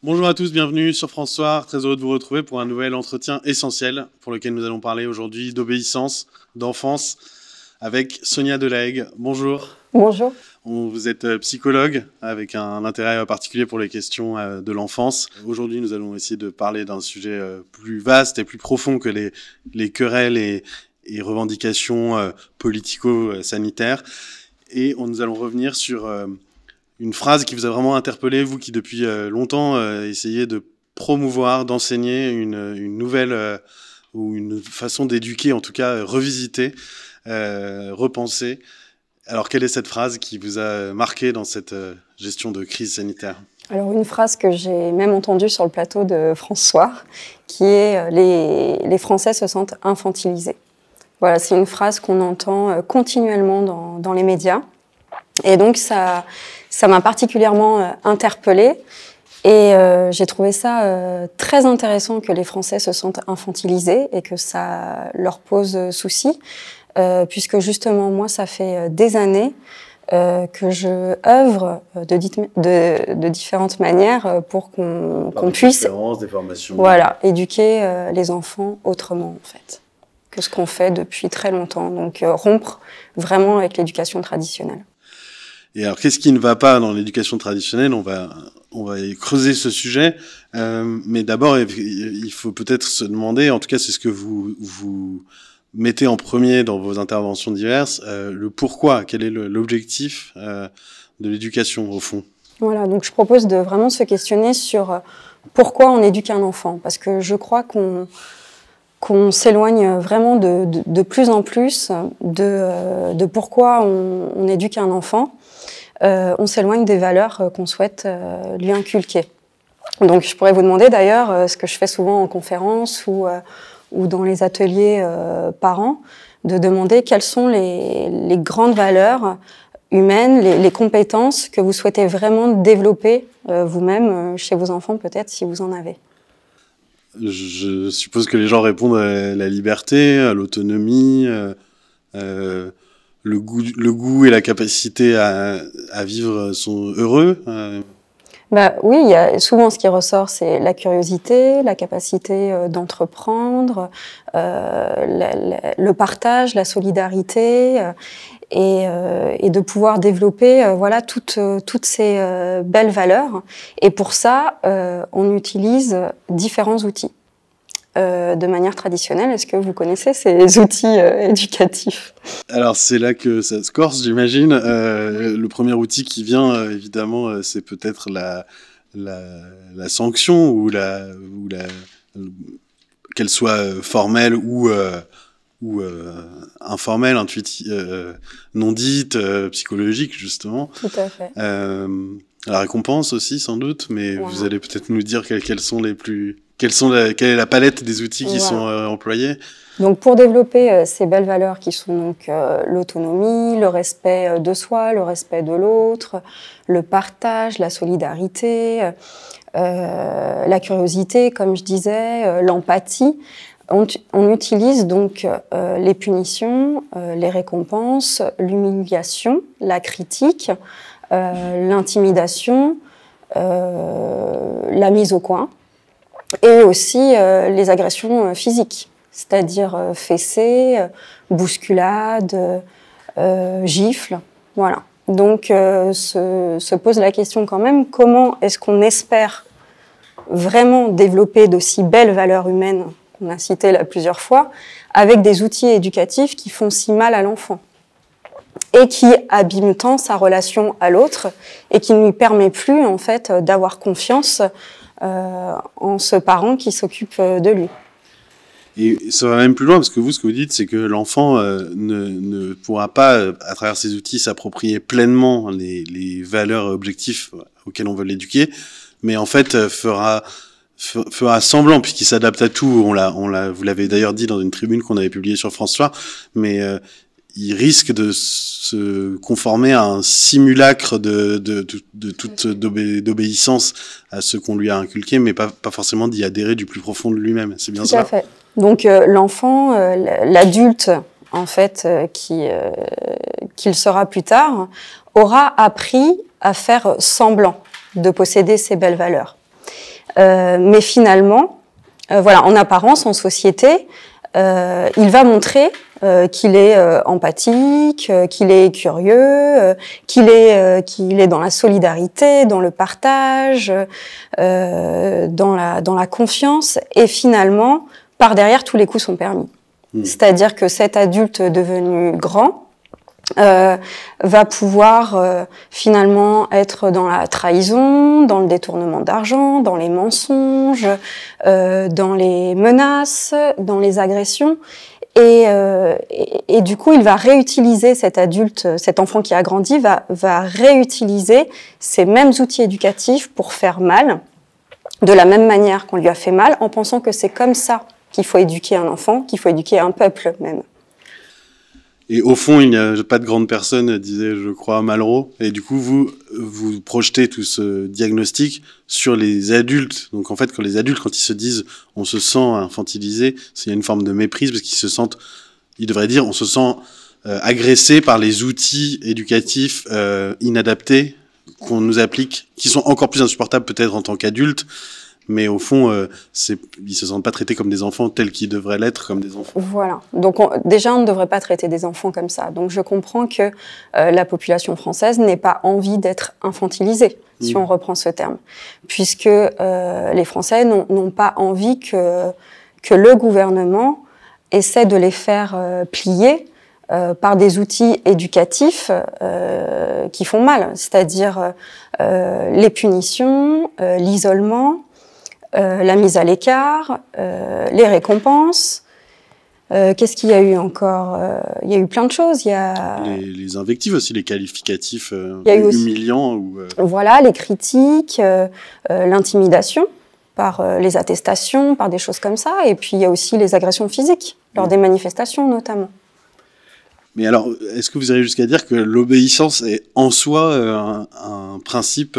Bonjour à tous, bienvenue sur France Soir. Très heureux de vous retrouver pour un nouvel entretien essentiel pour lequel nous allons parler aujourd'hui d'obéissance, d'enfance avec Sonia Delahaye. Bonjour. Bonjour. Vous êtes psychologue avec un intérêt particulier pour les questions de l'enfance. Aujourd'hui, nous allons essayer de parler d'un sujet plus vaste et plus profond que les querelles et revendications politico-sanitaires. Et nous allons revenir sur une phrase qui vous a vraiment interpellé, vous qui depuis longtemps essayez de promouvoir, d'enseigner une nouvelle ou une façon d'éduquer, en tout cas revisiter, repenser. Alors, quelle est cette phrase qui vous a marqué dans cette gestion de crise sanitaire ? Alors, une phrase que j'ai même entendue sur le plateau de France Soir, qui est les Français se sentent infantilisés. Voilà, c'est une phrase qu'on entend continuellement dans les médias. Et donc, ça m'a particulièrement interpellée. Et j'ai trouvé ça très intéressant que les Français se sentent infantilisés et que ça leur pose souci. Puisque justement, moi, ça fait des années que je œuvre de différentes manières pour qu'on puisse des formations. Voilà, éduquer les enfants autrement, en fait, que ce qu'on fait depuis très longtemps. Donc, rompre vraiment avec l'éducation traditionnelle. Et alors, qu'est-ce qui ne va pas dans l'éducation traditionnelle ? On va creuser ce sujet. Mais d'abord, il faut peut-être se demander, en tout cas, c'est ce que vous mettez en premier dans vos interventions diverses, le pourquoi, quel est l'objectif de l'éducation au fond. Voilà, donc je propose de vraiment se questionner sur pourquoi on éduque un enfant, parce que je crois qu'on s'éloigne vraiment de plus en plus de pourquoi on éduque un enfant. On s'éloigne des valeurs qu'on souhaite lui inculquer. Donc je pourrais vous demander d'ailleurs, ce que je fais souvent en conférence ou dans les ateliers parents, de demander quelles sont les grandes valeurs humaines, les compétences que vous souhaitez vraiment développer vous-même chez vos enfants, peut-être, si vous en avez. Je suppose que les gens répondent à la liberté, à l'autonomie, le goût et la capacité à vivre sont heureux. Oui, il y a souvent ce qui ressort, c'est la curiosité, la capacité d'entreprendre, le partage, la solidarité, et de pouvoir développer voilà toutes ces belles valeurs. Et pour ça, on utilise différents outils. De manière traditionnelle, est-ce que vous connaissez ces outils éducatifs ? Alors c'est là que ça se corse, j'imagine. Le premier outil qui vient, évidemment, c'est peut-être la sanction ou qu'elle soit formelle ou informelle, intuitive, non dite, psychologique justement. Tout à fait. La récompense aussi sans doute, mais voilà. Vous allez peut-être nous dire quelle est la palette des outils qui sont employés. Donc pour développer ces belles valeurs qui sont donc l'autonomie, le respect de soi, le respect de l'autre, le partage, la solidarité, la curiosité, comme je disais, l'empathie, on utilise donc les punitions, les récompenses, l'humiliation, la critique, l'intimidation, la mise au coin et aussi les agressions physiques. C'est-à-dire fessées, bousculades, gifles, voilà. Donc se pose la question quand même, comment est-ce qu'on espère vraiment développer d'aussi belles valeurs humaines, qu'on a citées là plusieurs fois, avec des outils éducatifs qui font si mal à l'enfant et qui abîment tant sa relation à l'autre et qui ne lui permet plus en fait d'avoir confiance en ce parent qui s'occupe de lui. Et ça va même plus loin, parce que vous, ce que vous dites, c'est que l'enfant ne pourra pas, à travers ces outils, s'approprier pleinement les valeurs objectifs auxquels on veut l'éduquer, mais en fait fera semblant, puisqu'il s'adapte à tout. Vous l'avez d'ailleurs dit dans une tribune qu'on avait publiée sur France Soir, mais il risque de se conformer à un simulacre d'obéissance à ce qu'on lui a inculqué, mais pas forcément d'y adhérer du plus profond de lui-même. C'est bien ça ? Tout à fait. Donc l'enfant, l'adulte en fait qu'il sera plus tard, aura appris à faire semblant de posséder ces belles valeurs. Mais finalement, voilà, en apparence, en société, il va montrer qu'il est empathique, qu'il est curieux, qu'il est dans la solidarité, dans le partage, dans la confiance. Et finalement, par derrière, tous les coups sont permis. C'est-à-dire que cet adulte devenu grand va pouvoir finalement être dans la trahison, dans le détournement d'argent, dans les mensonges, dans les menaces, dans les agressions. Et du coup, il va réutiliser cet adulte, cet enfant qui a grandi, va réutiliser ces mêmes outils éducatifs pour faire mal, de la même manière qu'on lui a fait mal, en pensant que c'est comme ça qu'il faut éduquer un enfant, qu'il faut éduquer un peuple même. Et au fond, il n'y a pas de grande personne, disait, je crois, Malraux. Et du coup, vous projetez tout ce diagnostic sur les adultes. Donc, en fait, quand ils se disent, on se sent infantilisé, il y a une forme de méprise parce qu'ils se sentent, ils devraient dire, on se sent agressé par les outils éducatifs inadaptés qu'on nous applique, qui sont encore plus insupportables peut-être en tant qu'adultes. Mais au fond, ils se sentent pas traités comme des enfants tels qu'ils devraient l'être, comme des enfants. Voilà. Donc déjà, on ne devrait pas traiter des enfants comme ça. Donc je comprends que la population française n'ait pas envie d'être infantilisée, si on reprend ce terme, puisque les Français n'ont pas envie que le gouvernement essaie de les faire plier par des outils éducatifs qui font mal, c'est-à-dire les punitions, l'isolement, la mise à l'écart, les récompenses. Qu'est-ce qu'il y a eu encore? Il y a eu plein de choses. Il y a les invectives aussi, les qualificatifs humiliants. Voilà, les critiques, l'intimidation par les attestations, par des choses comme ça. Et puis il y a aussi les agressions physiques, lors des manifestations notamment. Mais alors, est-ce que vous irez jusqu'à dire que l'obéissance est en soi un principe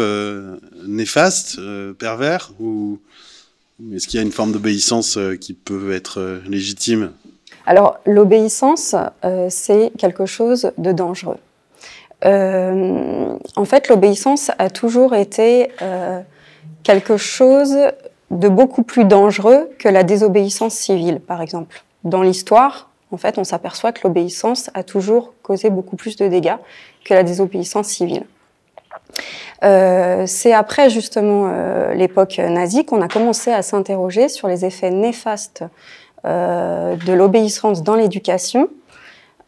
néfaste, pervers, ou est-ce qu'il y a une forme d'obéissance qui peut être légitime? Alors, l'obéissance, c'est quelque chose de dangereux. En fait, l'obéissance a toujours été quelque chose de beaucoup plus dangereux que la désobéissance civile, par exemple. Dans l'histoire, en fait, on s'aperçoit que l'obéissance a toujours causé beaucoup plus de dégâts que la désobéissance civile. C'est après, justement, l'époque nazie qu'on a commencé à s'interroger sur les effets néfastes de l'obéissance dans l'éducation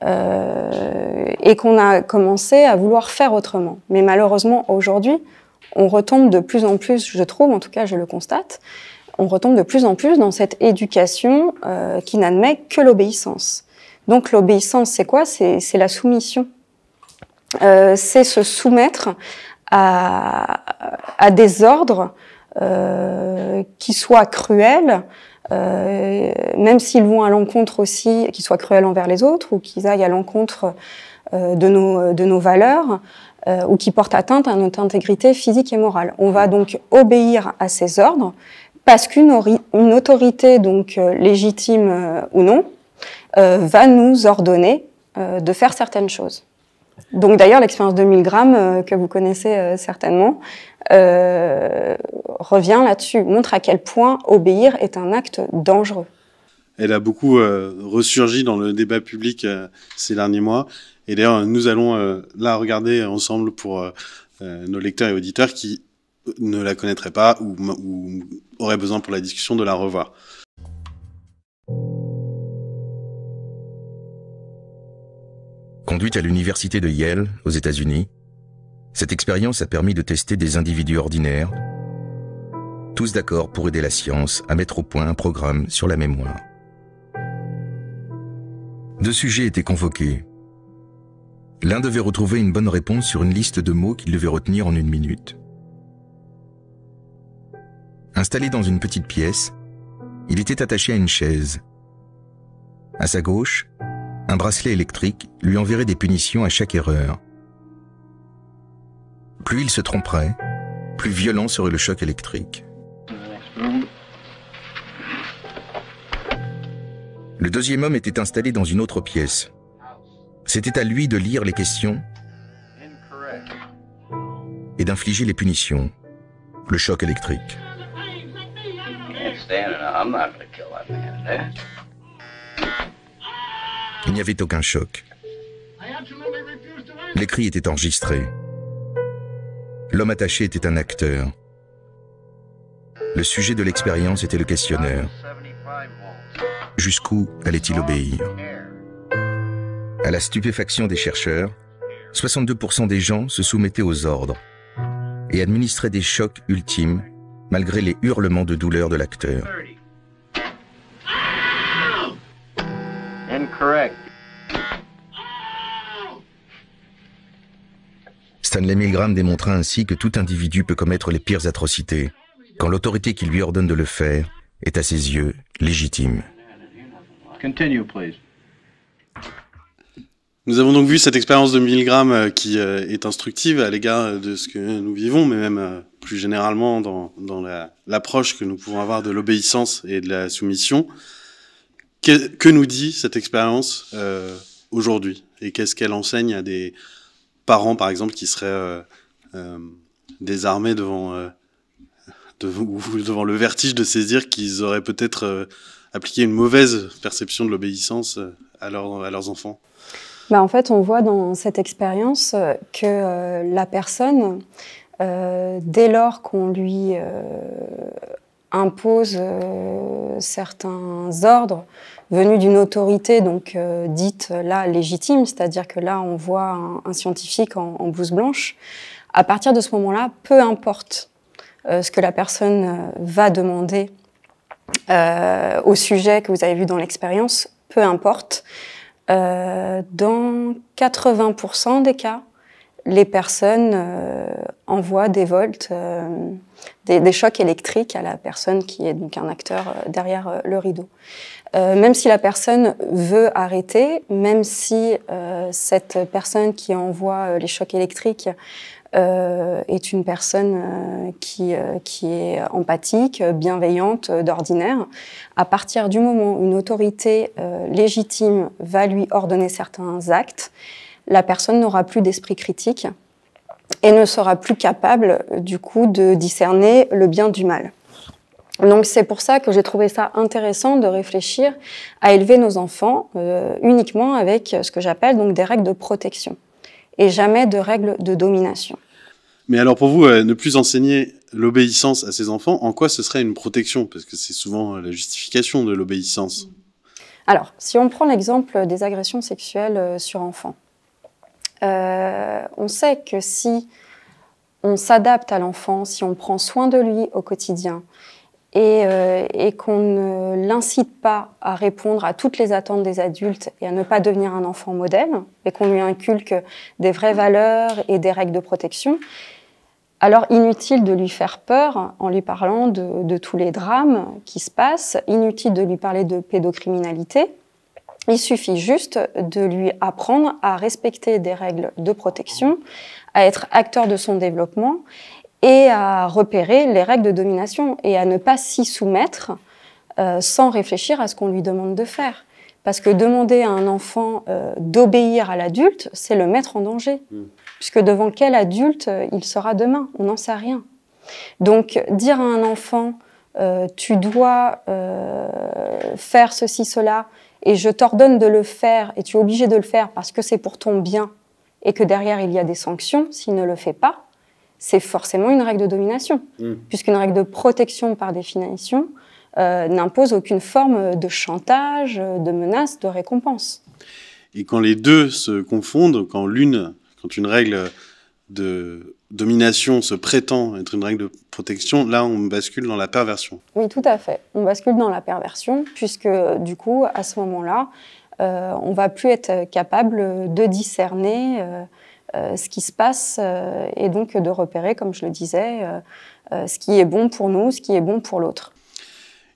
et qu'on a commencé à vouloir faire autrement. Mais malheureusement, aujourd'hui, on retombe de plus en plus, je trouve, en tout cas je le constate, on retombe de plus en plus dans cette éducation qui n'admet que l'obéissance. Donc l'obéissance, c'est quoi? C'est la soumission. C'est se soumettre à des ordres qui soient cruels, même s'ils vont à l'encontre aussi, qu'ils soient cruels envers les autres ou qu'ils aillent à l'encontre de nos valeurs ou qui portent atteinte à notre intégrité physique et morale. On va donc obéir à ces ordres parce qu'une autorité, donc légitime ou non, va nous ordonner de faire certaines choses. Donc d'ailleurs, l'expérience de Milgram, que vous connaissez certainement, revient là-dessus, montre à quel point obéir est un acte dangereux. Elle a beaucoup ressurgi dans le débat public ces derniers mois. Et d'ailleurs, nous allons la regarder ensemble pour nos lecteurs et auditeurs qui ne la connaîtraient pas ou auraient besoin pour la discussion de la revoir. Conduite à l'université de Yale, aux États-Unis, cette expérience a permis de tester des individus ordinaires, tous d'accord pour aider la science à mettre au point un programme sur la mémoire. 2 sujets étaient convoqués. L'un devait retrouver une bonne réponse sur une liste de mots qu'il devait retenir en 1 minute. Installé dans une petite pièce, il était attaché à une chaise. À sa gauche, un bracelet électrique lui enverrait des punitions à chaque erreur. Plus il se tromperait, plus violent serait le choc électrique. Le deuxième homme était installé dans une autre pièce. C'était à lui de lire les questions et d'infliger les punitions, le choc électrique. Il n'y avait aucun choc. Les cris étaient enregistrés. L'homme attaché était un acteur. Le sujet de l'expérience était le questionnaire. Jusqu'où allait-il obéir? À la stupéfaction des chercheurs, 62% des gens se soumettaient aux ordres et administraient des chocs ultimes malgré les hurlements de douleur de l'acteur. Incorrect. Stanley Milgram démontra ainsi que tout individu peut commettre les pires atrocités quand l'autorité qui lui ordonne de le faire est à ses yeux légitime. Continue, please. Nous avons donc vu cette expérience de Milgram qui est instructive à l'égard de ce que nous vivons, mais même plus généralement dans l'approche que nous pouvons avoir de l'obéissance et de la soumission. Que nous dit cette expérience aujourd'hui? Et qu'est-ce qu'elle enseigne à des parents, par exemple, qui seraient désarmés devant le vertige de saisir qu'ils auraient peut-être appliqué une mauvaise perception de l'obéissance à leurs enfants? En fait, on voit dans cette expérience que la personne, dès lors qu'on lui impose certains ordres venus d'une autorité donc dite là légitime, c'est-à-dire que là on voit un scientifique en blouse blanche, à partir de ce moment-là, peu importe ce que la personne va demander au sujet que vous avez vu dans l'expérience, peu importe. Dans 80% des cas, les personnes envoient des volts, des chocs électriques à la personne qui est donc un acteur derrière le rideau. Même si la personne veut arrêter, même si cette personne qui envoie les chocs électriques est une personne qui est empathique, bienveillante d'ordinaire, à partir du moment où une autorité légitime va lui ordonner certains actes, la personne n'aura plus d'esprit critique et ne sera plus capable du coup de discerner le bien du mal. Donc c'est pour ça que j'ai trouvé ça intéressant de réfléchir à élever nos enfants uniquement avec ce que j'appelle donc des règles de protection et jamais de règles de domination. Mais alors pour vous, ne plus enseigner l'obéissance à ses enfants, en quoi ce serait une protection? Parce que c'est souvent la justification de l'obéissance. Alors, si on prend l'exemple des agressions sexuelles sur enfants, on sait que si on s'adapte à l'enfant, si on prend soin de lui au quotidien, et qu'on ne l'incite pas à répondre à toutes les attentes des adultes et à ne pas devenir un enfant modèle, et qu'on lui inculque des vraies valeurs et des règles de protection, alors inutile de lui faire peur en lui parlant de tous les drames qui se passent, inutile de lui parler de pédocriminalité. Il suffit juste de lui apprendre à respecter des règles de protection, à être acteur de son développement et à repérer les règles de domination et à ne pas s'y soumettre sans réfléchir à ce qu'on lui demande de faire. Parce que demander à un enfant d'obéir à l'adulte, c'est le mettre en danger. Puisque devant quel adulte il sera demain? On n'en sait rien. Donc dire à un enfant tu dois faire ceci, cela, et je t'ordonne de le faire, et tu es obligé de le faire parce que c'est pour ton bien, et que derrière il y a des sanctions s'il ne le fait pas, c'est forcément une règle de domination. Puisqu'une règle de protection, par définition, n'impose aucune forme de chantage, de menace, de récompense. Et quand les deux se confondent, quand une règle de domination se prétend être une règle de protection, là on bascule dans la perversion. Oui, tout à fait. On bascule dans la perversion, puisque du coup, à ce moment-là, on ne va plus être capable de discerner ce qui se passe et donc de repérer, comme je le disais, ce qui est bon pour nous, ce qui est bon pour l'autre.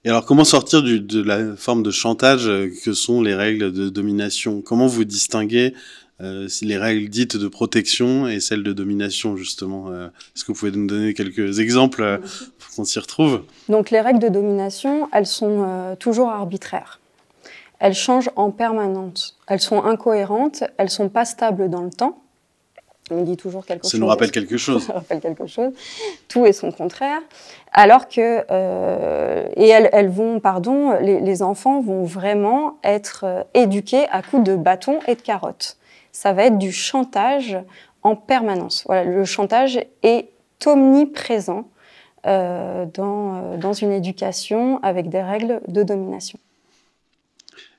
Et alors, comment sortir de la forme de chantage que sont les règles de domination? Comment vous distinguez les règles dites de protection et celles de domination, justement? Est-ce que vous pouvez nous donner quelques exemples pour qu'on s'y retrouve? Donc, les règles de domination, elles sont toujours arbitraires. Elles changent en permanence. Elles sont incohérentes, elles ne sont pas stables dans le temps. qu'on dit toujours quelque chose. Ça nous rappelle quelque chose. Ça rappelle quelque chose. Tout est son contraire. Alors que, les enfants vont vraiment être éduqués à coups de bâton et de carottes. Ça va être du chantage en permanence. Voilà, le chantage est omniprésent dans une éducation avec des règles de domination.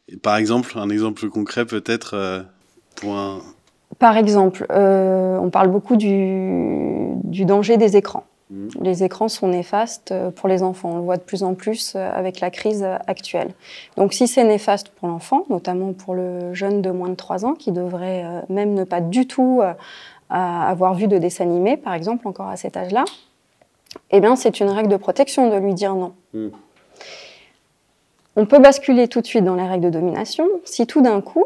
Et par exemple, un exemple concret peut-être pour un... Par exemple, on parle beaucoup du danger des écrans. Les écrans sont néfastes pour les enfants. On le voit de plus en plus avec la crise actuelle. Donc si c'est néfaste pour l'enfant, notamment pour le jeune de moins de 3 ans, qui devrait même ne pas du tout avoir vu de dessin animé, par exemple, encore à cet âge-là, eh bien c'est une règle de protection de lui dire non. On peut basculer tout de suite dans les règles de domination si tout d'un coup,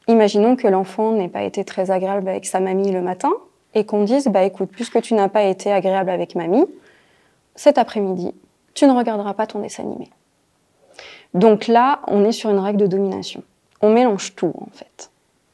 imaginons que l'enfant n'ait pas été très agréable avec sa mamie le matin et qu'on dise « écoute, puisque tu n'as pas été agréable avec mamie, cet après-midi, tu ne regarderas pas ton dessin animé. » Donc là, on est sur une règle de domination. On mélange tout, en fait.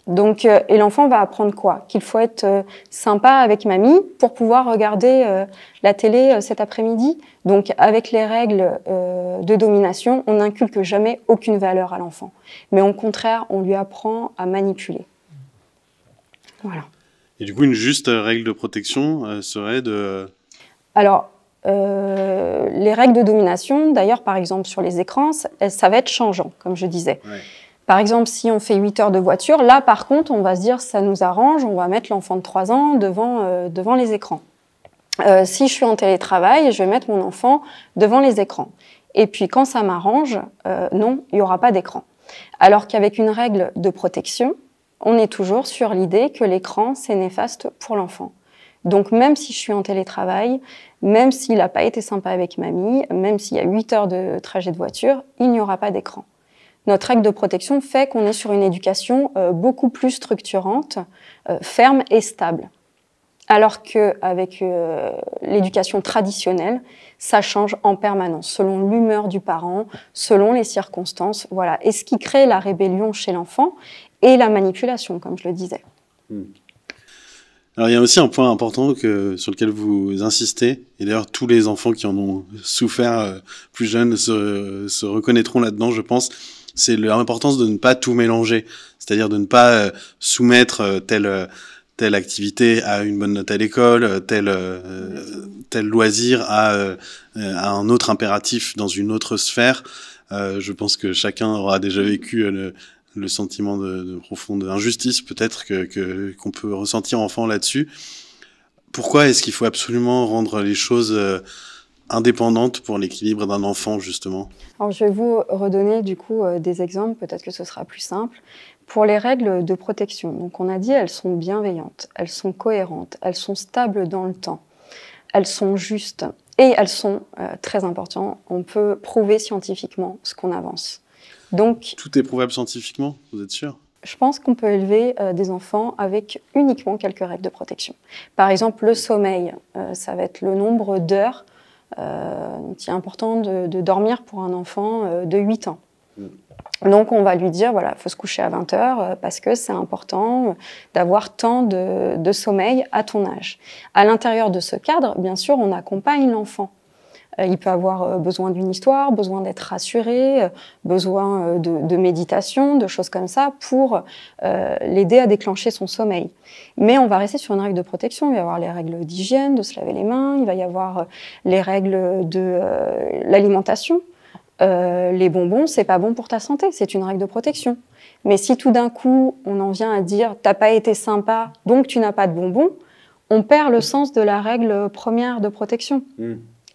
Donc, et l'enfant va apprendre quoi? Qu'il faut être sympa avec mamie pour pouvoir regarder la télé cet après-midi. Donc, avec les règles de domination, on n'inculque jamais aucune valeur à l'enfant. Mais au contraire, on lui apprend à manipuler. Voilà. Et du coup, une juste règle de protection serait de... Alors, les règles de domination, d'ailleurs, par exemple, sur les écrans, ça va être changeant, comme je disais. Ouais. Par exemple, si on fait 8 heures de voiture, là, par contre, on va se dire, ça nous arrange, on va mettre l'enfant de 3 ans devant les écrans. Si je suis en télétravail, je vais mettre mon enfant devant les écrans. Et puis, quand ça m'arrange, non, il n'y aura pas d'écran. Alors qu'avec une règle de protection, on est toujours sur l'idée que l'écran, c'est néfaste pour l'enfant. Donc, même si je suis en télétravail, même s'il n'a pas été sympa avec mamie, même s'il y a 8 heures de trajet de voiture, il n'y aura pas d'écran. Notre règle de protection fait qu'on est sur une éducation beaucoup plus structurante, ferme et stable. Alors qu'avec l'éducation traditionnelle, ça change en permanence, selon l'humeur du parent, selon les circonstances. Voilà. Et ce qui crée la rébellion chez l'enfant et la manipulation, comme je le disais. Alors il y a aussi un point important sur lequel vous insistez, et d'ailleurs tous les enfants qui en ont souffert plus jeunes se reconnaîtront là-dedans, je pense, c'est l'importance de ne pas tout mélanger, c'est-à-dire de ne pas soumettre telle activité à une bonne note à l'école, tel loisir à un autre impératif dans une autre sphère. Je pense que chacun aura déjà vécu le sentiment de profonde injustice peut-être qu'on peut ressentir enfant là-dessus. Pourquoi est-ce qu'il faut absolument rendre les choses indépendantes pour l'équilibre d'un enfant, justement? Alors, je vais vous redonner du coup des exemples, peut-être que ce sera plus simple. Pour les règles de protection, donc on a dit elles sont bienveillantes, elles sont cohérentes, elles sont stables dans le temps, elles sont justes et elles sont très importantes. On peut prouver scientifiquement ce qu'on avance. Donc, tout est prouvable scientifiquement, vous êtes sûr? Je pense qu'on peut élever des enfants avec uniquement quelques règles de protection. Par exemple, le sommeil, ça va être le nombre d'heures. Il est important de dormir pour un enfant de 8 ans. Donc, on va lui dire, voilà, il faut se coucher à 20 heures parce que c'est important d'avoir tant de sommeil à ton âge. À l'intérieur de ce cadre, bien sûr, on accompagne l'enfant. Il peut avoir besoin d'une histoire, besoin d'être rassuré, besoin de méditation, de choses comme ça pour l'aider à déclencher son sommeil. Mais on va rester sur une règle de protection. Il va y avoir les règles d'hygiène, de se laver les mains, il va y avoir les règles de l'alimentation. Les bonbons, c'est pas bon pour ta santé, c'est une règle de protection. Mais si tout d'un coup, on en vient à dire « t'as pas été sympa, donc tu n'as pas de bonbons », on perd le sens de la règle première de protection.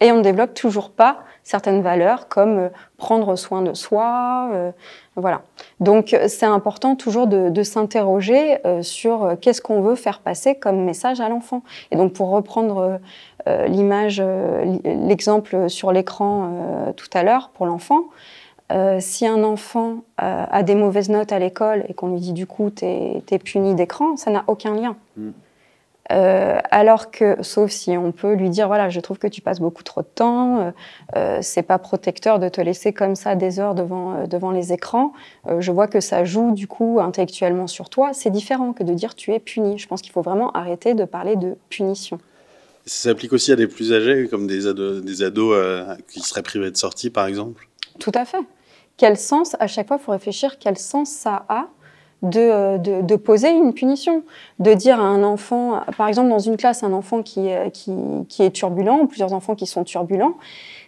Et on ne développe toujours pas certaines valeurs comme prendre soin de soi. Voilà. Donc, c'est important toujours de s'interroger sur qu'est-ce qu'on veut faire passer comme message à l'enfant. Et donc, pour reprendre l'exemple sur l'écran tout à l'heure pour l'enfant, si un enfant a des mauvaises notes à l'école et qu'on lui dit du coup t'es puni d'écran, ça n'a aucun lien. Alors que, sauf si on peut lui dire, voilà, je trouve que tu passes beaucoup trop de temps, c'est pas protecteur de te laisser comme ça des heures devant les écrans, je vois que ça joue du coup intellectuellement sur toi, c'est différent que de dire tu es puni. Je pense qu'il faut vraiment arrêter de parler de punition. Ça s'applique aussi à des plus âgés, comme des ados qui seraient privés de sortie, par exemple? Tout à fait. Quel sens, à chaque fois, il faut réfléchir quel sens ça a de poser une punition, de dire à un enfant, par exemple dans une classe, un enfant qui est turbulent, ou plusieurs enfants qui sont turbulents,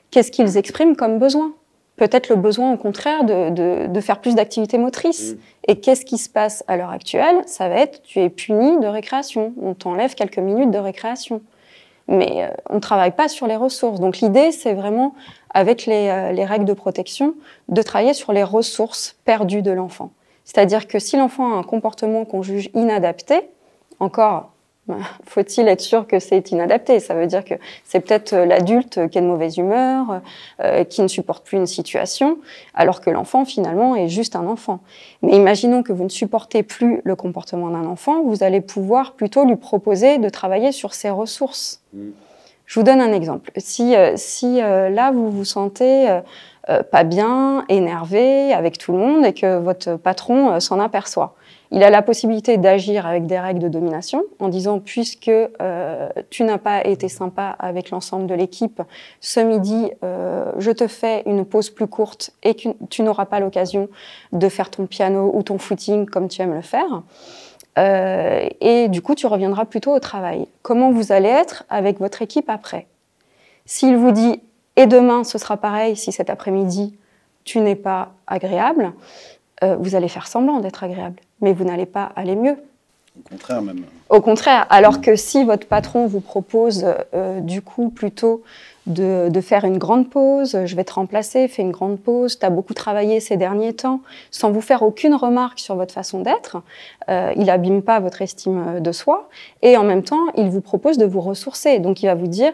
qu'est-ce qu'ils expriment comme besoin? Peut-être le besoin au contraire de faire plus d'activités motrices. Et qu'est-ce qui se passe à l'heure actuelle? Ça va être, tu es puni de récréation, on t'enlève quelques minutes de récréation. Mais on ne travaille pas sur les ressources. Donc l'idée, c'est vraiment, avec les règles de protection, de travailler sur les ressources perdues de l'enfant. C'est-à-dire que si l'enfant a un comportement qu'on juge inadapté, encore, faut-il être sûr que c'est inadapté? Ça veut dire que c'est peut-être l'adulte qui est de mauvaise humeur, qui ne supporte plus une situation, alors que l'enfant, finalement, est juste un enfant. Mais imaginons que vous ne supportez plus le comportement d'un enfant, vous allez pouvoir plutôt lui proposer de travailler sur ses ressources. Je vous donne un exemple. Si là, vous vous sentez pas bien, énervé avec tout le monde et que votre patron s'en aperçoit, il a la possibilité d'agir avec des règles de domination en disant, puisque tu n'as pas été sympa avec l'ensemble de l'équipe, ce midi, je te fais une pause plus courte et que tu n'auras pas l'occasion de faire ton piano ou ton footing comme tu aimes le faire. Et du coup, tu reviendras plutôt au travail. Comment vous allez être avec votre équipe après? S'il vous dit, et demain, ce sera pareil, si cet après-midi, tu n'es pas agréable, vous allez faire semblant d'être agréable, mais vous n'allez pas aller mieux. Au contraire même. Au contraire, alors que si votre patron vous propose du coup plutôt de faire une grande pause, je vais te remplacer, fais une grande pause, tu as beaucoup travaillé ces derniers temps, sans vous faire aucune remarque sur votre façon d'être, il n'abîme pas votre estime de soi, et en même temps, il vous propose de vous ressourcer. Donc il va vous dire,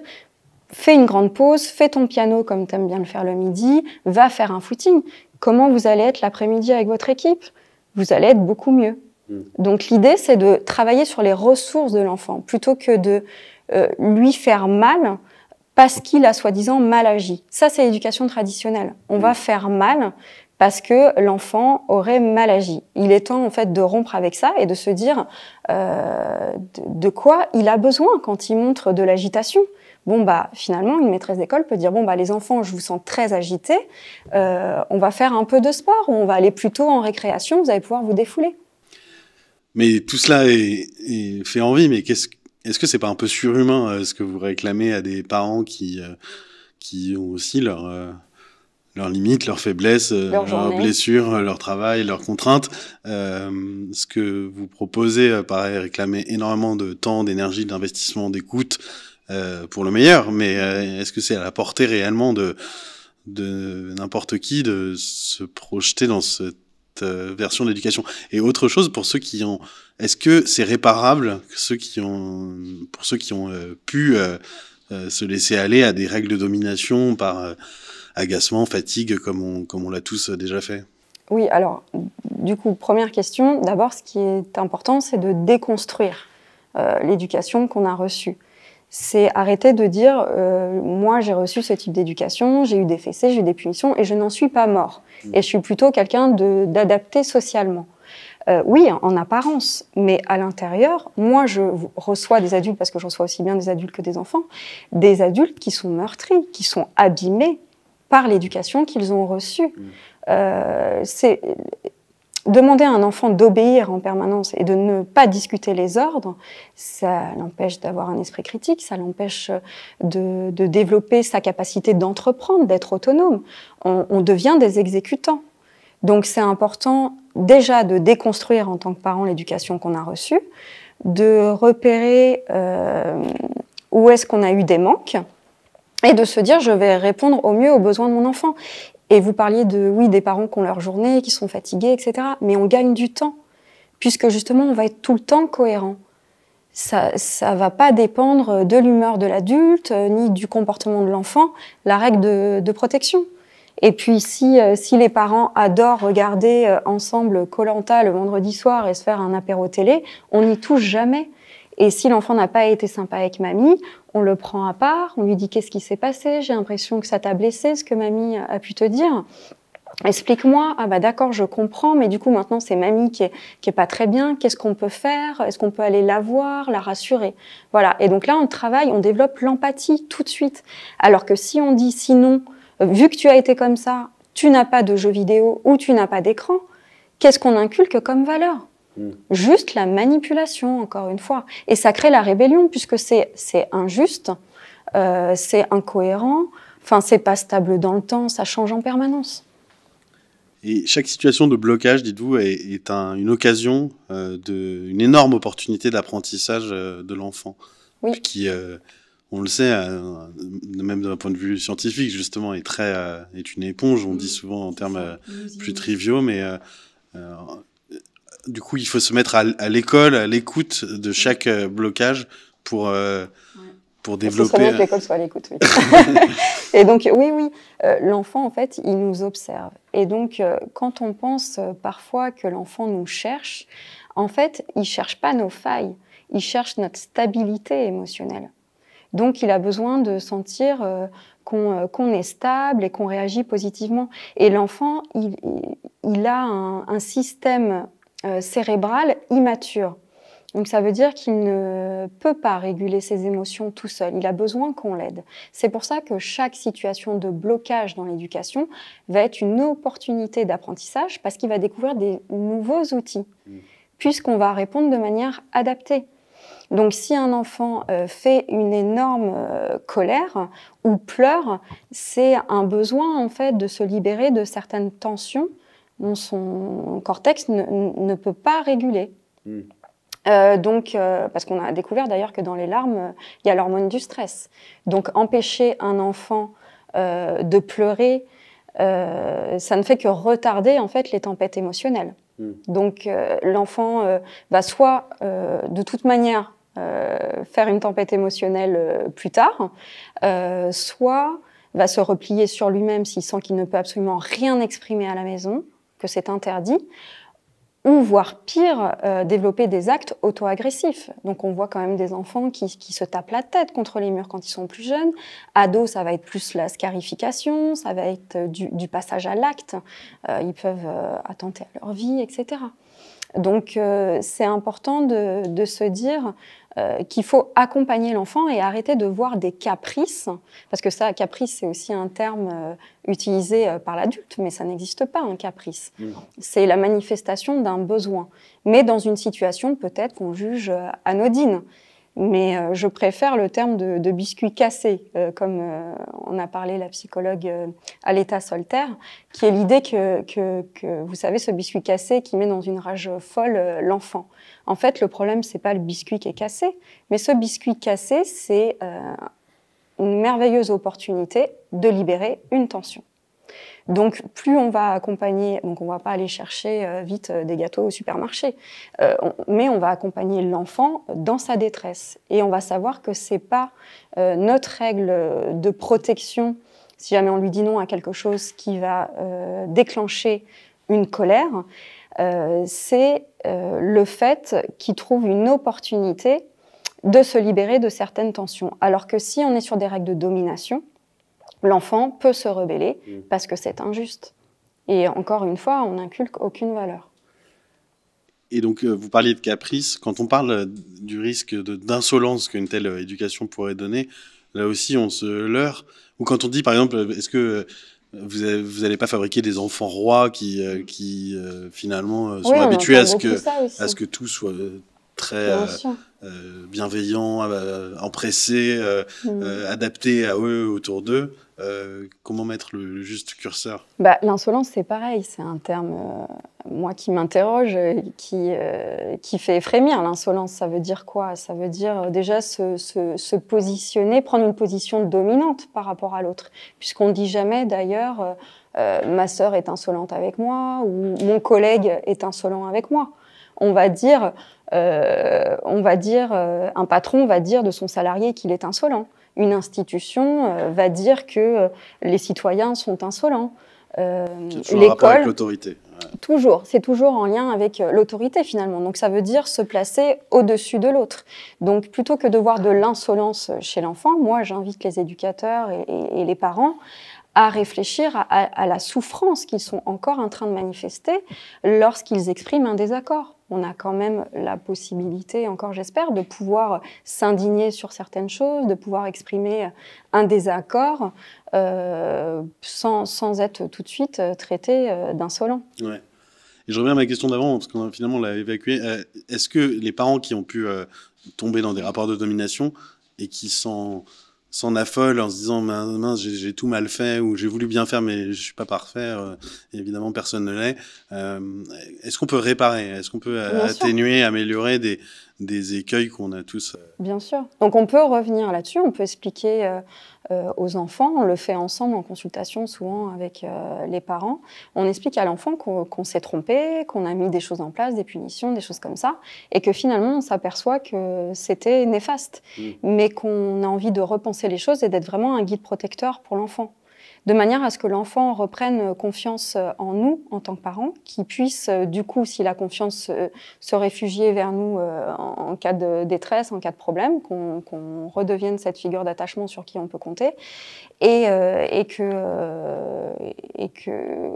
fais une grande pause, fais ton piano comme tu aimes bien le faire le midi, va faire un footing. Comment vous allez être l'après-midi avec votre équipe? Vous allez être beaucoup mieux. Donc l'idée, c'est de travailler sur les ressources de l'enfant, plutôt que de lui faire mal parce qu'il a soi-disant mal agi. Ça, c'est l'éducation traditionnelle. On va faire mal parce que l'enfant aurait mal agi. Il est temps, en fait, de rompre avec ça et de se dire de quoi il a besoin quand il montre de l'agitation. Bon, bah, finalement, une maîtresse d'école peut dire, bon, bah, les enfants, je vous sens très agités, on va faire un peu de sport, ou on va aller plutôt en récréation, vous allez pouvoir vous défouler. Mais tout cela est fait envie, mais est-ce que c'est pas un peu surhumain, ce que vous réclamez à des parents qui ont aussi leurs limites, leurs faiblesses, leurs blessures, leur travail, leurs contraintes. Ce que vous proposez paraît réclamer énormément de temps, d'énergie, d'investissement, d'écoute, pour le meilleur, mais est-ce que c'est à la portée réellement de n'importe qui de se projeter dans cette version d'éducation? Et autre chose, pour ceux qui ont, est-ce que c'est réparable pour ceux qui ont pu se laisser aller à des règles de domination par agacement, fatigue, comme on l'a tous déjà fait? Oui, alors, du coup, première question, d'abord, ce qui est important, c'est de déconstruire l'éducation qu'on a reçue. C'est arrêter de dire moi j'ai reçu ce type d'éducation, j'ai eu des fessées, j'ai eu des punitions et je n'en suis pas mort. Et je suis plutôt quelqu'un d'adapté socialement. Oui, en apparence, mais à l'intérieur, moi je reçois des adultes, parce que je reçois aussi bien des adultes que des enfants, des adultes qui sont meurtris, qui sont abîmés par l'éducation qu'ils ont reçue. C'est demander à un enfant d'obéir en permanence et de ne pas discuter les ordres, ça l'empêche d'avoir un esprit critique, ça l'empêche de développer sa capacité d'entreprendre, d'être autonome. On devient des exécutants. Donc c'est important déjà de déconstruire en tant que parent l'éducation qu'on a reçue, de repérer où est-ce qu'on a eu des manques et de se dire je vais répondre au mieux aux besoins de mon enfant. Et vous parliez des parents qui ont leur journée, qui sont fatigués, etc. Mais on gagne du temps, puisque justement, on va être tout le temps cohérent. Ça va pas dépendre de l'humeur de l'adulte, ni du comportement de l'enfant, la règle de protection. Et puis, si les parents adorent regarder ensemble Koh-Lanta le vendredi soir et se faire un apéro télé, on n'y touche jamais. Et si l'enfant n'a pas été sympa avec mamie, on le prend à part, on lui dit qu'est-ce qui s'est passé, j'ai l'impression que ça t'a blessé, ce que mamie a pu te dire. Explique-moi. Ah bah d'accord, je comprends, mais du coup maintenant c'est mamie qui est pas très bien. Qu'est-ce qu'on peut faire? Est-ce qu'on peut aller la voir, la rassurer? Voilà. Et donc là on travaille, on développe l'empathie tout de suite. Alors que si on dit sinon, vu que tu as été comme ça, tu n'as pas de jeux vidéo ou tu n'as pas d'écran, qu'est-ce qu'on inculque comme valeur? Juste la manipulation, encore une fois. Et ça crée la rébellion puisque c'est injuste, c'est incohérent, enfin c'est pas stable dans le temps, ça change en permanence. Et chaque situation de blocage, dites-vous, est une occasion, une énorme opportunité d'apprentissage de l'enfant. Oui. Qui, on le sait, même d'un point de vue scientifique, justement, est une éponge, on dit souvent en termes plus triviaux, mais du coup, il faut se mettre à l'école, à l'écoute de chaque blocage pour développer... C'est bien que l'école soit à l'écoute, oui. Et donc, oui, l'enfant, en fait, il nous observe. Et donc, quand on pense parfois que l'enfant nous cherche, en fait, il ne cherche pas nos failles, il cherche notre stabilité émotionnelle. Donc, il a besoin de sentir qu'on est stable et qu'on réagit positivement. Et l'enfant, il a un système cérébral immature. Donc ça veut dire qu'il ne peut pas réguler ses émotions tout seul. Il a besoin qu'on l'aide. C'est pour ça que chaque situation de blocage dans l'éducation va être une opportunité d'apprentissage parce qu'il va découvrir des nouveaux outils, puisqu'on va répondre de manière adaptée. Donc si un enfant fait une énorme colère ou pleure, c'est un besoin en fait de se libérer de certaines tensions dont son cortex ne peut pas réguler. Parce qu'on a découvert d'ailleurs que dans les larmes, il y a l'hormone du stress. Donc empêcher un enfant de pleurer, ça ne fait que retarder en fait les tempêtes émotionnelles. Donc l'enfant va soit de toute manière faire une tempête émotionnelle plus tard, soit va se replier sur lui-même s'il sent qu'il ne peut absolument rien exprimer à la maison, que c'est interdit, ou voire pire, développer des actes auto-agressifs. Donc on voit quand même des enfants qui se tapent la tête contre les murs quand ils sont plus jeunes. Ados, ça va être plus la scarification, ça va être du passage à l'acte. Ils peuvent attenter à leur vie, etc. Donc c'est important de se dire qu'il faut accompagner l'enfant et arrêter de voir des caprices, parce que ça, caprice, c'est aussi un terme utilisé par l'adulte, mais ça n'existe pas, un caprice. C'est la manifestation d'un besoin, mais dans une situation peut-être qu'on juge anodine. Mais je préfère le terme de biscuit cassé, comme on a parlé la psychologue Aletta Solter, qui est l'idée que vous savez, ce biscuit cassé qui met dans une rage folle l'enfant. En fait, le problème, c'est pas le biscuit qui est cassé, mais ce biscuit cassé, c'est une merveilleuse opportunité de libérer une tension. Donc, plus on va accompagner, donc on va pas aller chercher vite des gâteaux au supermarché, mais on va accompagner l'enfant dans sa détresse. Et on va savoir que c'est pas notre règle de protection, si jamais on lui dit non à quelque chose qui va déclencher une colère, c'est le fait qu'il trouve une opportunité de se libérer de certaines tensions. Alors que si on est sur des règles de domination, l'enfant peut se rebeller parce que c'est injuste. Et encore une fois, on n'inculque aucune valeur. Et donc, vous parliez de caprice. Quand on parle du risque d'insolence qu'une telle éducation pourrait donner, là aussi, on se leurre. Ou quand on dit, par exemple, est-ce que vous n'allez pas fabriquer des enfants rois qui finalement, sont habitués à ce que tout soit très bienveillant, empressé, adapté à eux, autour d'eux. Comment mettre le juste curseur? L'insolence, c'est pareil. C'est un terme, moi, qui m'interroge, qui fait frémir. L'insolence, ça veut dire quoi? Ça veut dire déjà se positionner, prendre une position dominante par rapport à l'autre. Puisqu'on ne dit jamais, d'ailleurs, ma sœur est insolente avec moi ou mon collègue est insolent avec moi. On va dire, un patron va dire de son salarié qu'il est insolent. Une institution va dire que les citoyens sont insolents. toujours en rapport avec l'autorité. Ouais. Toujours, c'est toujours en lien avec l'autorité finalement. Donc ça veut dire se placer au-dessus de l'autre. Donc plutôt que de voir de l'insolence chez l'enfant, moi j'invite les éducateurs et les parents à réfléchir à la souffrance qu'ils sont encore en train de manifester lorsqu'ils expriment un désaccord. On a quand même la possibilité, encore j'espère, de pouvoir s'indigner sur certaines choses, de pouvoir exprimer un désaccord sans être tout de suite traité d'insolent. Ouais. Et je reviens à ma question d'avant, parce qu'on finalement on l'a évacuée. Est-ce que les parents qui ont pu tomber dans des rapports de domination et qui s'en affolent en se disant mince, j'ai tout mal fait ou j'ai voulu bien faire mais je suis pas parfait, évidemment personne ne l'est, est-ce qu'on peut réparer, est-ce qu'on peut atténuer, améliorer des écueils qu'on a tous Bien sûr. Donc on peut revenir là-dessus, on peut expliquer aux enfants, on le fait ensemble en consultation souvent avec les parents, on explique à l'enfant qu'on s'est trompé, qu'on a mis des choses en place, des punitions, des choses comme ça, et que finalement on s'aperçoit que c'était néfaste, mais qu'on a envie de repenser les choses et d'être vraiment un guide protecteur pour l'enfant. De manière à ce que l'enfant reprenne confiance en nous, en tant que parents, qu'il puisse, du coup, s'il a confiance, se réfugier vers nous en cas de détresse, en cas de problème, qu'on redevienne cette figure d'attachement sur qui on peut compter, et que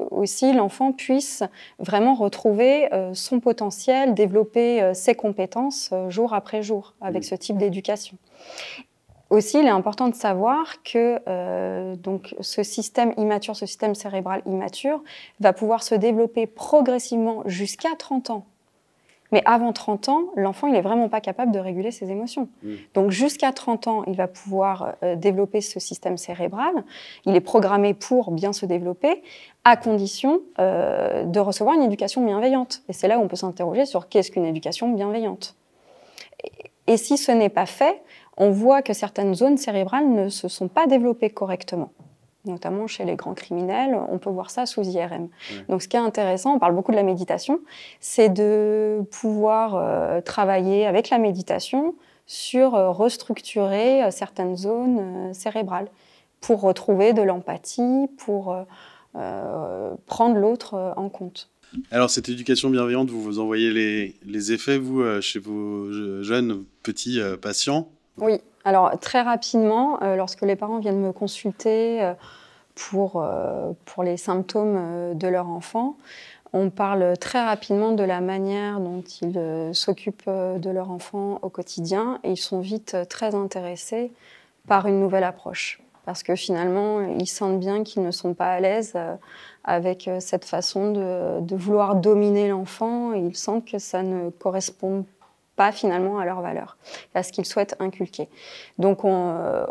aussi l'enfant puisse vraiment retrouver son potentiel, développer ses compétences jour après jour avec ce type d'éducation. Aussi, il est important de savoir que donc ce système immature, ce système cérébral immature, va pouvoir se développer progressivement jusqu'à 30 ans. Mais avant 30 ans, l'enfant, il n'est vraiment pas capable de réguler ses émotions. Donc jusqu'à 30 ans, il va pouvoir développer ce système cérébral. Il est programmé pour bien se développer, à condition de recevoir une éducation bienveillante. Et c'est là où on peut s'interroger sur qu'est-ce qu'une éducation bienveillante. Et si ce n'est pas fait, on voit que certaines zones cérébrales ne se sont pas développées correctement, notamment chez les grands criminels, on peut voir ça sous IRM. Ouais. Donc ce qui est intéressant, on parle beaucoup de la méditation, c'est de pouvoir travailler avec la méditation sur restructurer certaines zones cérébrales pour retrouver de l'empathie, pour prendre l'autre en compte. Alors, cette éducation bienveillante, vous envoyez les effets, vous, chez vos jeunes petits patients ? Oui, alors très rapidement, lorsque les parents viennent me consulter pour les symptômes de leur enfant, on parle très rapidement de la manière dont ils s'occupent de leur enfant au quotidien et ils sont vite très intéressés par une nouvelle approche. Parce que finalement, ils sentent bien qu'ils ne sont pas à l'aise avec cette façon de vouloir dominer l'enfant et ils sentent que ça ne correspond pas finalement à leurs valeurs, à ce qu'ils souhaitent inculquer. Donc on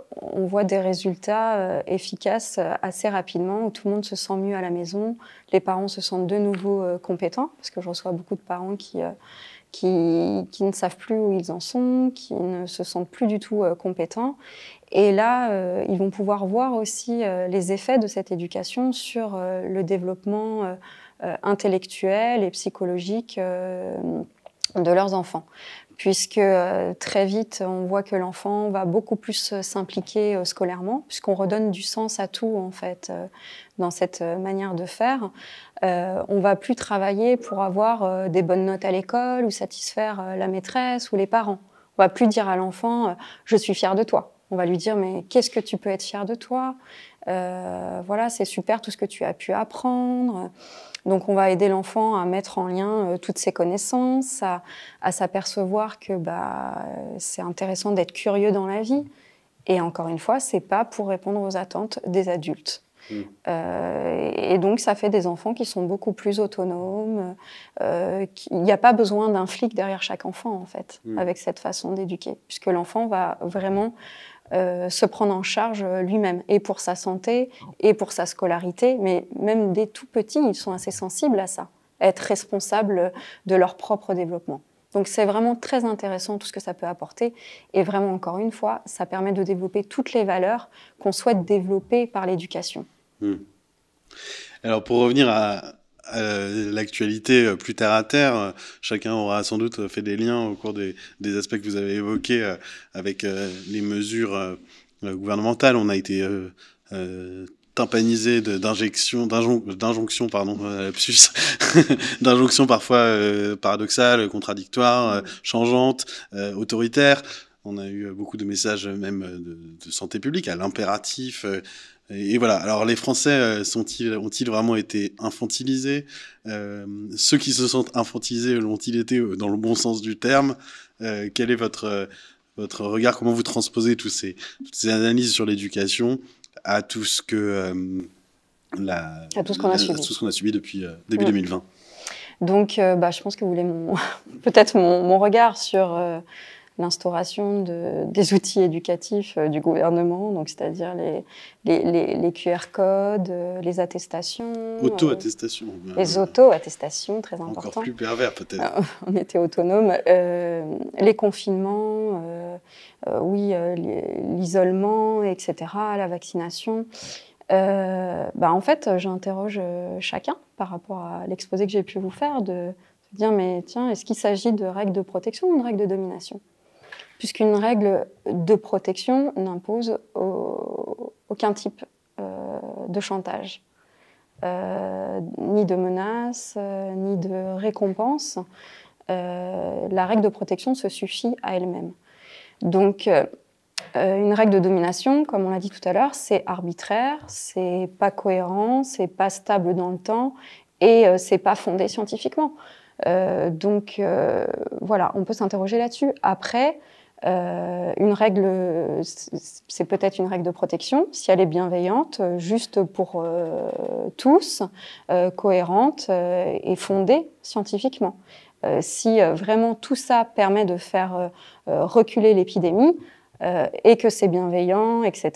voit des résultats efficaces assez rapidement, où tout le monde se sent mieux à la maison, les parents se sentent de nouveau compétents, parce que je reçois beaucoup de parents qui ne savent plus où ils en sont, qui ne se sentent plus du tout compétents. Et là, ils vont pouvoir voir aussi les effets de cette éducation sur le développement intellectuel et psychologique de leurs enfants. Puisque très vite, on voit que l'enfant va beaucoup plus s'impliquer scolairement, puisqu'on redonne du sens à tout, en fait, dans cette manière de faire. On va plus travailler pour avoir des bonnes notes à l'école ou satisfaire la maîtresse ou les parents. On va plus dire à l'enfant « je suis fière de toi ». On va lui dire « mais qu'est-ce que tu peux être fière de toi ? Voilà, c'est super tout ce que tu as pu apprendre ». Donc, on va aider l'enfant à mettre en lien toutes ses connaissances, à s'apercevoir que c'est intéressant d'être curieux dans la vie. Et encore une fois, c'est pas pour répondre aux attentes des adultes. Et donc, ça fait des enfants qui sont beaucoup plus autonomes. Il n'y a pas besoin d'un flic derrière chaque enfant, en fait, avec cette façon d'éduquer, puisque l'enfant va vraiment se prendre en charge lui-même, et pour sa santé, et pour sa scolarité, mais même dès tout petits, ils sont assez sensibles à ça, à être responsables de leur propre développement. Donc c'est vraiment très intéressant tout ce que ça peut apporter, et vraiment, encore une fois, ça permet de développer toutes les valeurs qu'on souhaite développer par l'éducation. Alors pour revenir à l'actualité plus terre à terre, chacun aura sans doute fait des liens au cours des aspects que vous avez évoqués avec les mesures gouvernementales. On a été tympanisé d'injonctions, pardon, lapsus, d'injonctions parfois paradoxales, contradictoires, changeantes, autoritaires. On a eu beaucoup de messages même de santé publique, à l'impératif. Et voilà. Alors les Français ont-ils vraiment été infantilisés? Ceux qui se sentent infantilisés l'ont-ils été dans le bon sens du terme? Quel est votre regard? Comment vous transposez toutes ces analyses sur l'éducation à tout ce que tout ce qu'on a subi depuis début 2020? Donc, je pense que vous voulez peut-être mon regard sur l'instauration des outils éducatifs du gouvernement, donc c'est-à-dire les QR codes, les attestations. Auto-attestation. Les auto-attestations, très important. Encore plus pervers peut-être. On était autonome. Les confinements, l'isolement, etc., la vaccination. En fait, j'interroge chacun par rapport à l'exposé que j'ai pu vous faire, de se dire, mais tiens, est-ce qu'il s'agit de règles de protection ou de règles de domination? Puisqu'une règle de protection n'impose aucun type de chantage, ni de menace, ni de récompense. La règle de protection se suffit à elle-même. Donc, une règle de domination, comme on l'a dit tout à l'heure, c'est arbitraire, c'est pas cohérent, c'est pas stable dans le temps et c'est pas fondé scientifiquement. Voilà, on peut s'interroger là-dessus. Après, une règle, c'est peut-être une règle de protection, si elle est bienveillante, juste pour tous, cohérente et fondée scientifiquement. Si vraiment tout ça permet de faire reculer l'épidémie, et que c'est bienveillant, etc.,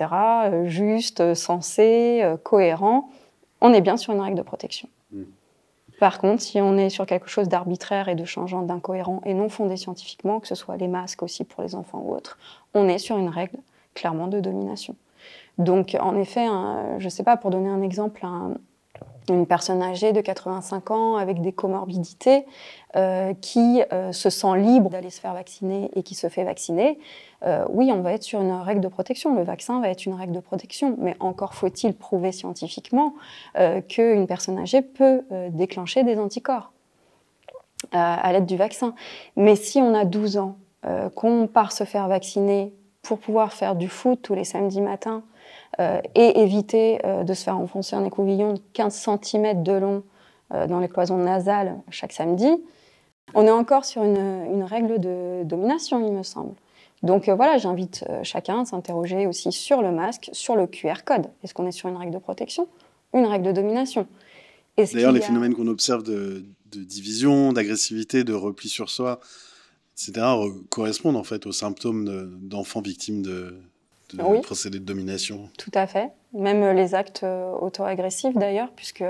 juste, sensé, cohérent, on est bien sur une règle de protection. Par contre, si on est sur quelque chose d'arbitraire et de changeant, d'incohérent et non fondé scientifiquement, que ce soit les masques aussi pour les enfants ou autres, on est sur une règle clairement de domination. Donc, en effet, je ne sais pas, pour donner un exemple, une personne âgée de 85 ans avec des comorbidités qui se sent libre d'aller se faire vacciner et qui se fait vacciner, oui, on va être sur une règle de protection. Le vaccin va être une règle de protection, mais encore faut-il prouver scientifiquement qu'une personne âgée peut déclencher des anticorps à l'aide du vaccin. Mais si on a 12 ans, qu'on part se faire vacciner pour pouvoir faire du foot tous les samedis matins, et éviter de se faire enfoncer un écouvillon de 15 cm de long dans les cloisons nasales chaque samedi, on est encore sur une règle de domination, il me semble. Donc voilà, j'invite chacun à s'interroger aussi sur le masque, sur le QR code. Est-ce qu'on est sur une règle de protection, une règle de domination? D'ailleurs, les phénomènes qu'on observe de division, d'agressivité, de repli sur soi, etc., correspondent en fait aux symptômes d'enfants victimes de procédés de domination. Tout à fait. Même les actes auto-agressifs d'ailleurs, puisque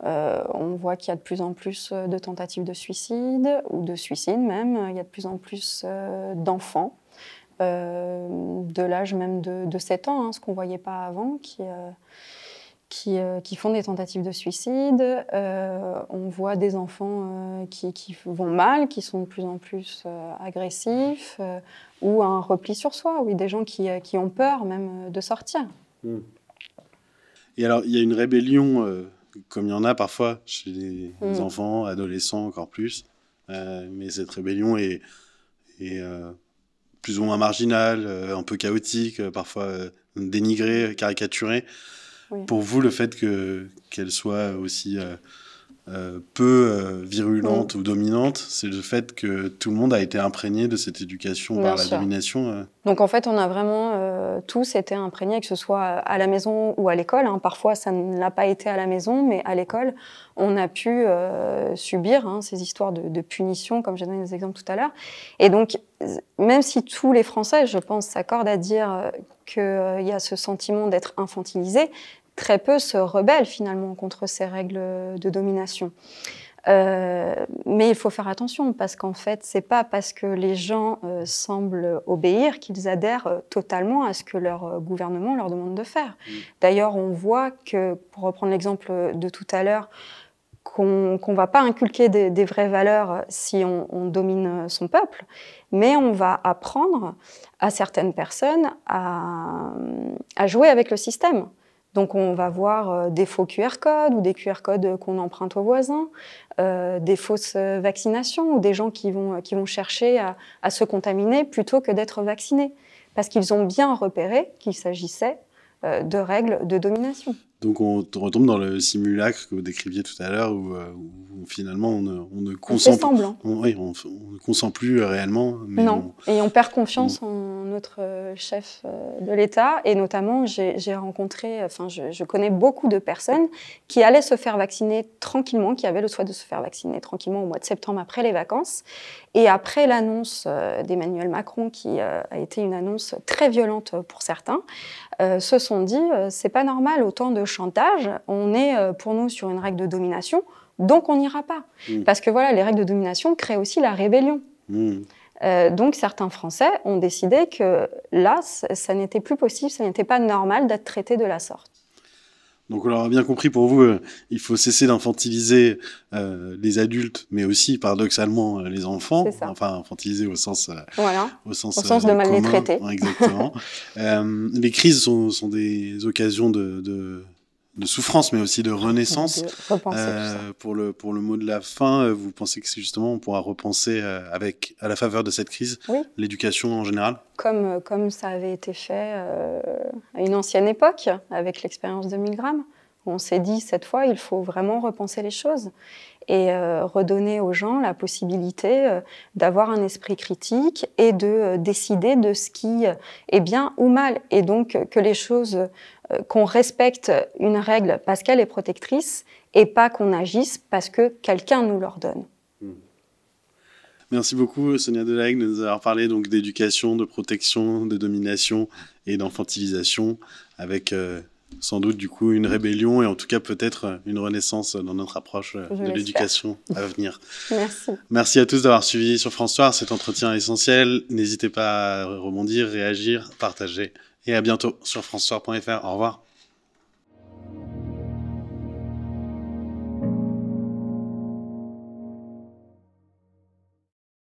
on voit qu'il y a de plus en plus de tentatives de suicide, ou de suicide même. Il y a de plus en plus d'enfants, de l'âge même de 7 ans, ce qu'on ne voyait pas avant, qui font des tentatives de suicide. On voit des enfants qui vont mal, qui sont de plus en plus agressifs, ou un repli sur soi, oui, des gens qui ont peur même de sortir. Et alors, il y a une rébellion, comme il y en a parfois chez les enfants, adolescents encore plus, mais cette rébellion est plus ou moins marginale, un peu chaotique, parfois dénigrée, caricaturée. Oui. Pour vous, le fait qu'elle soit aussi peu virulente ou dominante, c'est le fait que tout le monde a été imprégné de cette éducation par la domination. Donc en fait, on a vraiment tous été imprégnés, que ce soit à la maison ou à l'école. Parfois, ça ne l'a pas été à la maison, mais à l'école, on a pu subir ces histoires de punition, comme j'ai donné des exemples tout à l'heure. Et donc, même si tous les Français, je pense, s'accordent à dire qu'il y a ce sentiment d'être infantilisé, très peu se rebellent finalement contre ces règles de domination. Mais il faut faire attention, parce qu'en fait, c'est pas parce que les gens semblent obéir qu'ils adhèrent totalement à ce que leur gouvernement leur demande de faire. D'ailleurs, on voit que, pour reprendre l'exemple de tout à l'heure, qu'on va pas inculquer des vraies valeurs si on domine son peuple, mais on va apprendre à certaines personnes à jouer avec le système. Donc on va voir des faux QR codes ou des QR codes qu'on emprunte aux voisins, des fausses vaccinations ou des gens qui vont chercher à se contaminer plutôt que d'être vaccinés, parce qu'ils ont bien repéré qu'il s'agissait de règles de domination. Donc on retombe dans le simulacre que vous décriviez tout à l'heure, où finalement on ne consent plus. On ne consent plus réellement. Mais non, et on perd confiance en notre chef de l'État. Et notamment, j'ai rencontré, je connais beaucoup de personnes qui allaient se faire vacciner tranquillement, qui avaient le souhait de se faire vacciner tranquillement au mois de septembre après les vacances. Et après l'annonce d'Emmanuel Macron, qui a été une annonce très violente pour certains, se sont dit c'est pas normal, autant de chantage, on est pour nous sur une règle de domination, donc on n'ira pas. Parce que voilà, les règles de domination créent aussi la rébellion. Donc certains Français ont décidé que là, ça n'était plus possible, ça n'était pas normal d'être traité de la sorte. Donc on l'aura bien compris, pour vous, il faut cesser d'infantiliser les adultes, mais aussi, paradoxalement, les enfants. Enfin, infantiliser au sens au sens de mal les traiter. Exactement. Les crises sont des occasions de souffrance, mais aussi de renaissance. Pour le mot de la fin, vous pensez que justement on pourra repenser à la faveur de cette crise, l'éducation en général, comme ça avait été fait à une ancienne époque avec l'expérience de Milgram. On s'est dit cette fois il faut vraiment repenser les choses et redonner aux gens la possibilité d'avoir un esprit critique et de décider de ce qui est bien ou mal, et donc que les choses, qu'on respecte une règle parce qu'elle est protectrice et pas qu'on agisse parce que quelqu'un nous l'ordonne. Merci beaucoup Sonia Delahaye de nous avoir parlé donc d'éducation, de protection, de domination et d'enfantilisation, avec sans doute du coup une rébellion et en tout cas peut-être une renaissance dans notre approche de l'éducation à venir. Merci. Merci à tous d'avoir suivi sur France 3 cet entretien essentiel. N'hésitez pas à rebondir, réagir, partager, et à bientôt sur France3.fr. Au revoir.